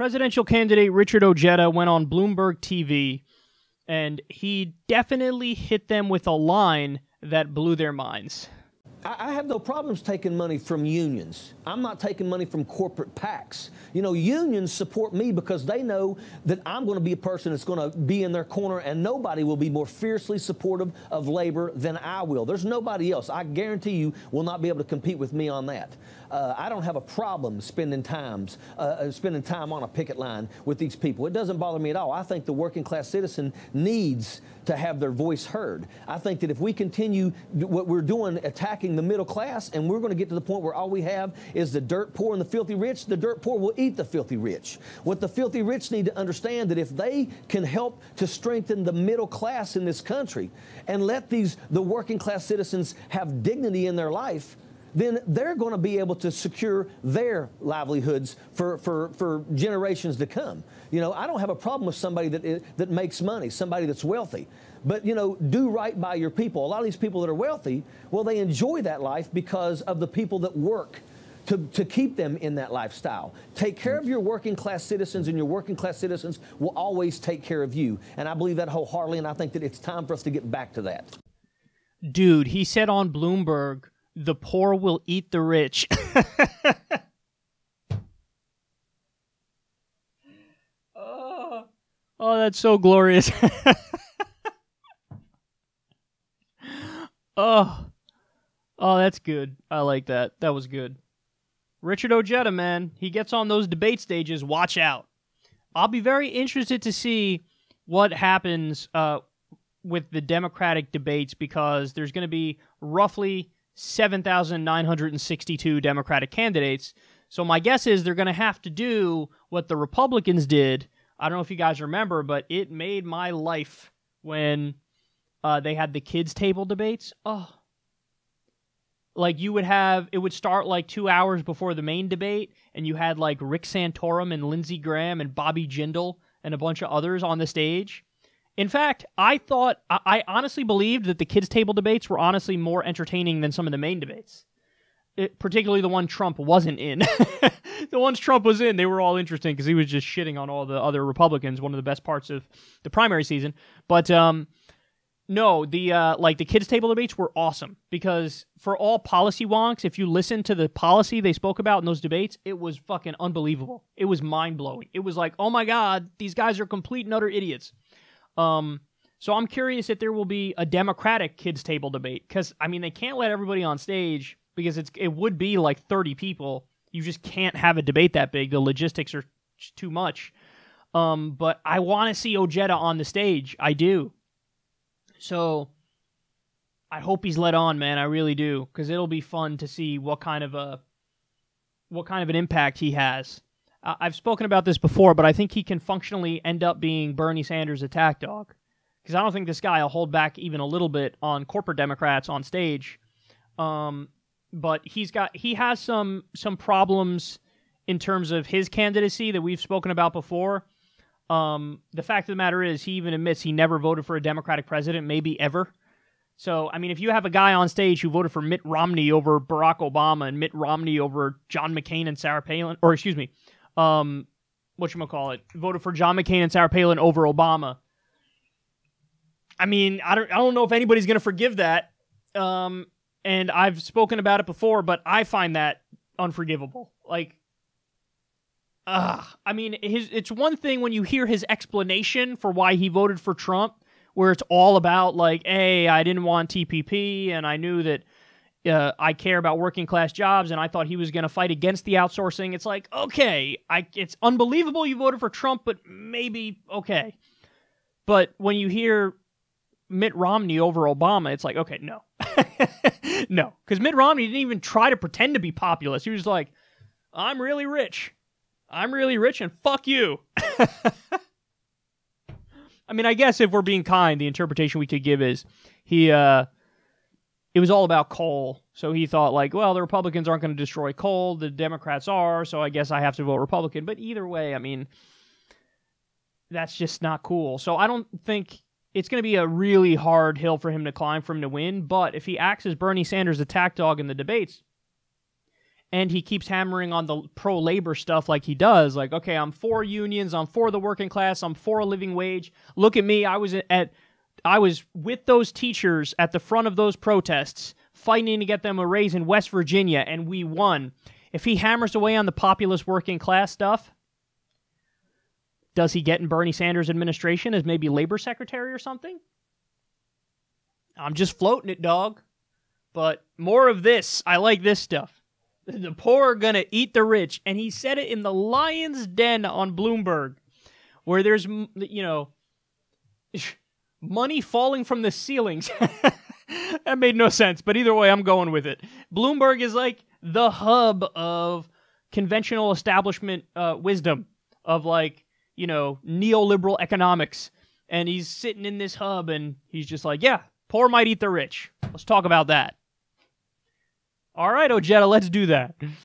Presidential candidate Richard Ojeda went on Bloomberg TV, and he definitely hit them with a line that blew their minds. I have no problems taking money from unions. I'm not taking money from corporate PACs. You know, unions support me because they know that I'm going to be a person that's going to be in their corner, and nobody will be more fiercely supportive of labor than I will. There's nobody else, I guarantee you, will not be able to compete with me on that. I don't have a problem spending time on a picket line with these people. It doesn't bother me at all. I think the working class citizen needs to have their voice heard. I think that if we continue what we're doing, attacking the middle class, and we're going to get to the point where all we have is the dirt poor and the filthy rich, the dirt poor will eat the filthy rich. What the filthy rich need to understand that if they can help to strengthen the middle class in this country and let the working class citizens have dignity in their life, then they're going to be able to secure their livelihoods for generations to come. You know, I don't have a problem with somebody that makes money, somebody that's wealthy. But, you know, do right by your people. A lot of these people that are wealthy, well, they enjoy that life because of the people that work to keep them in that lifestyle. Take care of your working class citizens, and your working class citizens will always take care of you. And I believe that wholeheartedly, and I think that it's time for us to get back to that. Dude, he said on Bloomberg, the poor will eat the rich. Oh, that's so glorious. Oh, that's good. I like that. That was good. Richard Ojeda, man, he gets on those debate stages. Watch out. I'll be very interested to see what happens with the Democratic debates, because there's going to be roughly 7,962 Democratic candidates. So my guess is they're going to have to do what the Republicans did. I don't know if you guys remember, but it made my life when they had the kids' table debates. Oh, like it would start like 2 hours before the main debate, and you had like Rick Santorum and Lindsey Graham and Bobby Jindal and a bunch of others on the stage. In fact, I honestly believed that the kids' table debates were honestly more entertaining than some of the main debates. Particularly the one Trump wasn't in. The ones Trump was in, they were all interesting because he was just shitting on all the other Republicans, one of the best parts of the primary season. But no, the kids' table debates were awesome because for all policy wonks, if you listen to the policy they spoke about in those debates, it was fucking unbelievable. It was mind-blowing. It was like, oh my God, these guys are complete and utter idiots. So I'm curious if there will be a Democratic kids' table debate, because, I mean, they can't let everybody on stage because it would be like 30 people. You just can't have a debate that big. The logistics are too much. But I want to see Ojeda on the stage. I do. So I hope he's let on, man. I really do, because it'll be fun to see what kind of an impact he has. I've spoken about this before, but I think he can functionally end up being Bernie Sanders' attack dog, because I don't think this guy will hold back even a little bit on corporate Democrats on stage. But he has some problems in terms of his candidacy that we've spoken about before. The fact of the matter is, he even admits he never voted for a Democratic president, maybe ever. So, I mean, if you have a guy on stage who voted for Mitt Romney over Barack Obama and Mitt Romney over John McCain and Sarah Palin, or excuse me, whatchamacallit, voted for John McCain and Sarah Palin over Obama. I mean, I don't know if anybody's going to forgive that. And I've spoken about it before, but I find that unforgivable. Like, I mean, it's one thing when you hear his explanation for why he voted for Trump, where it's all about, like, hey, I didn't want TPP, and I knew that I care about working class jobs, and I thought he was going to fight against the outsourcing. It's like, okay, it's unbelievable you voted for Trump, but maybe okay. But when you hear Mitt Romney over Obama, it's like, okay, no. No, because Mitt Romney didn't even try to pretend to be populist. He was like, I'm really rich. I'm really rich, and fuck you. I mean, I guess if we're being kind, the interpretation we could give is it was all about coal. So he thought, like, well, the Republicans aren't going to destroy coal. The Democrats are, so I guess I have to vote Republican. But either way, I mean, that's just not cool. So I don't think it's going to be a really hard hill for him to climb for him to win. But if he acts as Bernie Sanders' attack dog in the debates, and he keeps hammering on the pro-labor stuff like he does. Like, okay, I'm for unions, I'm for the working class, I'm for a living wage. Look at me, I was with those teachers at the front of those protests, fighting to get them a raise in West Virginia, and we won. If he hammers away on the populist working class stuff, does he get in Bernie Sanders' administration as maybe labor secretary or something? I'm just floating it, dog. But more of this. I like this stuff. The poor are going to eat the rich. And he said it in the Lion's Den on Bloomberg, where there's, money falling from the ceilings. That made no sense, but either way, I'm going with it. Bloomberg is like the hub of conventional establishment wisdom, of neoliberal economics. And he's sitting in this hub, and he's just like, yeah, poor might eat the rich. Let's talk about that. All right, Ojeda, let's do that.